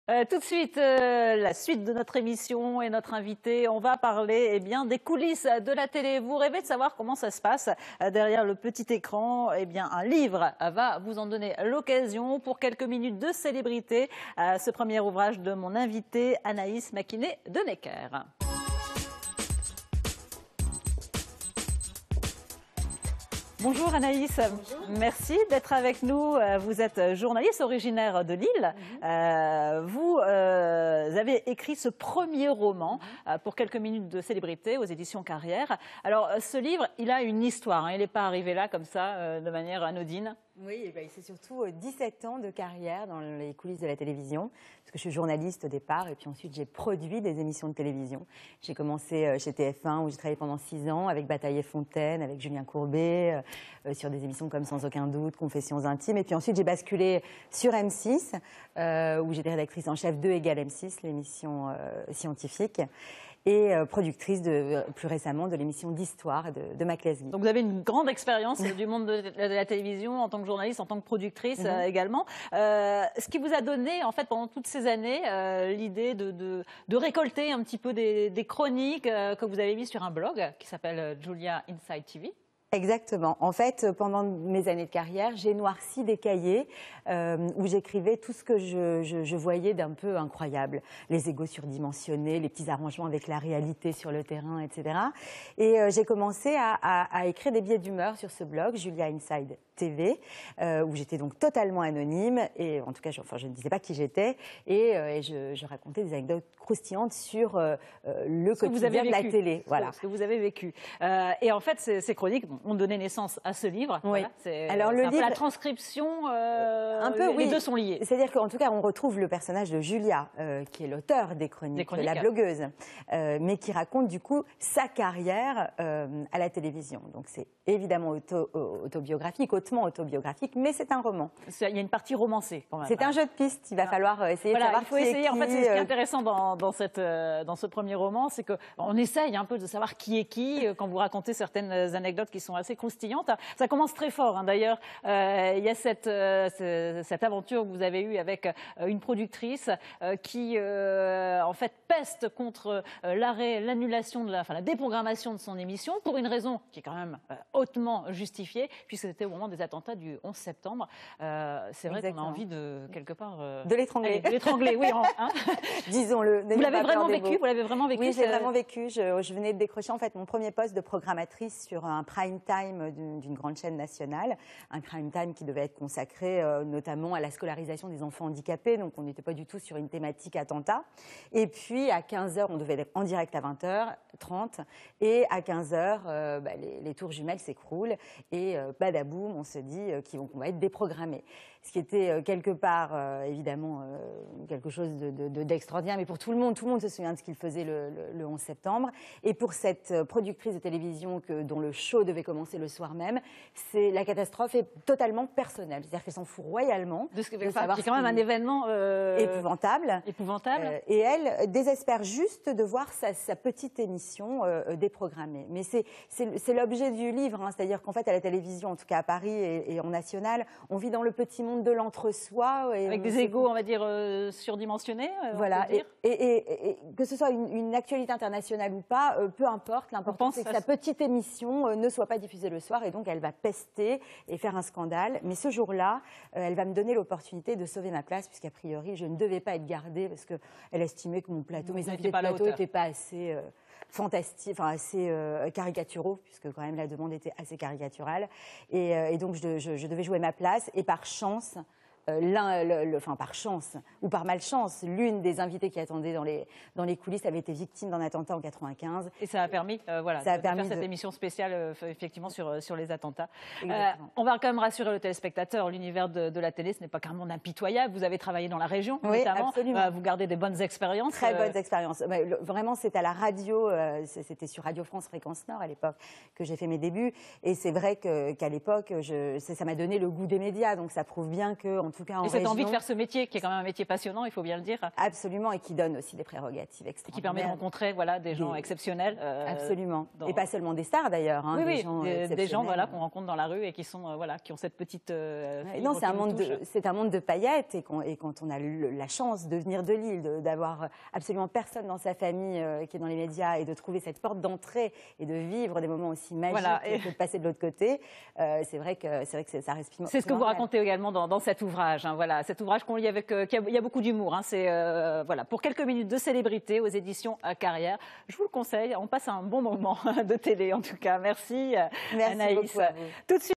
Tout de suite, la suite de notre émission et notre invité, on va parler des coulisses de la télé. Vous rêvez de savoir comment ça se passe derrière le petit écran? Un livre va vous en donner l'occasion pour quelques minutes de célébrité. Ce premier ouvrage de mon invité Anaïs Makiné de Necker. Bonjour Anaïs, bonjour. Merci d'être avec nous. Vous êtes journaliste originaire de Lille. Vous avez écrit ce premier roman pour quelques minutes de célébrité aux éditions Carrière. Alors ce livre, il a une histoire, il n'est pas arrivé là comme ça de manière anodine. Oui, c'est surtout 17 ans de carrière dans les coulisses de la télévision, parce que je suis journaliste au départ, et puis ensuite j'ai produit des émissions de télévision. J'ai commencé chez TF1, où j'ai travaillé pendant 6 ans, avec Bataille et Fontaine, avec Julien Courbet, sur des émissions comme Sans aucun doute, Confessions intimes, et puis ensuite j'ai basculé sur M6, où j'étais rédactrice en chef de Égal M6, l'émission scientifique, et productrice plus récemment de l'émission d'histoire de Mac Lesguy. Donc vous avez une grande expérience du monde de la télévision en tant que journaliste, en tant que productrice également. Ce qui vous a donné en fait pendant toutes ces années l'idée de récolter un petit peu des chroniques que vous avez mises sur un blog qui s'appelle Julia Inside TV. Exactement. En fait, pendant mes années de carrière, j'ai noirci des cahiers où j'écrivais tout ce que je voyais d'un peu incroyable. Les égos surdimensionnés, les petits arrangements avec la réalité sur le terrain, etc. Et j'ai commencé à écrire des billets d'humeur sur ce blog, Julia Inside TV, où j'étais donc totalement anonyme. Et en tout cas, je ne disais pas qui j'étais. Et je racontais des anecdotes croustillantes sur le quotidien de la télé. Voilà. Ce que vous avez vécu. Et en fait, ces chroniques ont donné naissance à ce livre. Oui. Voilà, alors le livre, la transcription, un peu, oui. Les deux sont liés. C'est-à-dire qu'en tout cas, on retrouve le personnage de Julia, qui est l'auteur des chroniques, la blogueuse, mais qui raconte du coup sa carrière à la télévision. Donc c'est évidemment autobiographique, hautement autobiographique, mais c'est un roman. Il y a une partie romancée quand même. C'est un jeu de pistes. Il va falloir essayer de savoir il faut essayer. En fait, c'est ce qui est intéressant dans ce premier roman, c'est qu'on essaye un peu de savoir qui est qui quand vous racontez certaines anecdotes qui sont assez croustillantes. Ça commence très fort, d'ailleurs. Il y a cette aventure que vous avez eue avec une productrice qui, en fait, peste contre l'arrêt, l'annulation la déprogrammation de son émission pour une raison qui est quand même hautement justifiée, puisque c'était au moment des attentats du 11 septembre. C'est vrai qu'on a envie de, quelque part... de l'étrangler. De l'étrangler, oui. Disons-le. Vous l'avez vraiment vécu? Vous l'avez vraiment vécu? Oui, je l'ai vraiment vécu. Je venais de décrocher en fait mon premier poste de programmatrice sur un prime time d'une grande chaîne nationale. Un prime time qui devait être consacré notamment à la scolarisation des enfants handicapés. Donc on n'était pas du tout sur une thématique attentat. Et puis à 15h, on devait être en direct à 20h30. Et à 15h, les tours jumelles s'écroulent. Et badaboum, on se dit qu'on va être déprogrammés. Ce qui était quelque part, évidemment, quelque chose d'extraordinaire, mais pour tout le monde se souvient de ce qu'il faisait le 11 septembre. Et pour cette productrice de télévision dont le show devait commencer le soir même, la catastrophe est totalement personnelle. C'est-à-dire qu'elle s'en fout royalement. C'est quand même un événement épouvantable. Et elle désespère juste de voir sa petite émission déprogrammée. Mais c'est l'objet du livre, c'est-à-dire qu'en fait, à la télévision, en tout cas à Paris et en national, on vit dans le petit monde de l'entre-soi. Avec des égos, on va dire, surdimensionnés. Voilà, et que ce soit une actualité internationale ou pas, peu importe, l'important c'est que sa petite émission ne soit pas diffusée le soir, et donc elle va pester et faire un scandale. Mais ce jour-là, elle va me donner l'opportunité de sauver ma place, puisqu'a priori, je ne devais pas être gardée, parce qu'elle estimait que mon plateau, mes invités de plateau n'étaient pas assez... fantastique, assez caricaturaux, puisque quand même la demande était assez caricaturale. Et donc je devais jouer ma place, et par chance, par chance ou par malchance, l'une des invitées qui attendait dans les coulisses avait été victime d'un attentat en 95. Et ça a permis, de faire cette émission spéciale effectivement sur les attentats. On va quand même rassurer le téléspectateur, l'univers de la télé, ce n'est pas qu'un monde impitoyable. Vous avez travaillé dans la région, notamment. Absolument. Vous gardez des bonnes expériences. Très bonnes expériences. Vraiment, c'est à la radio, c'était sur Radio France Fréquence Nord à l'époque que j'ai fait mes débuts. Et c'est vrai qu'à l'époque, ça m'a donné le goût des médias. Donc ça prouve bien que, en tout cas en Et cette région. envie de faire ce métier, qui est quand même un métier passionnant, il faut bien le dire. Absolument, et qui donne aussi des prérogatives Et extraordinaires. qui permet de rencontrer des gens exceptionnels. Absolument. Et pas seulement des stars d'ailleurs. Oui, des gens exceptionnels. qu'on rencontre dans la rue et qui sont qui ont cette petite. Non, c'est un monde de paillettes, et quand on a la chance de venir de Lille, d'avoir absolument personne dans sa famille qui est dans les médias, et de trouver cette porte d'entrée et de vivre des moments aussi magiques et de passer de l'autre côté, c'est vrai que ça reste. C'est ce que vous racontez également dans cet ouvrage. Voilà, cet ouvrage qu'on lit avec, il y a beaucoup d'humour. C'est pour quelques minutes de célébrité aux éditions Carrière. Je vous le conseille. On passe un bon moment de télé en tout cas. Merci, Merci Anaïs. beaucoup à vous. Tout de suite.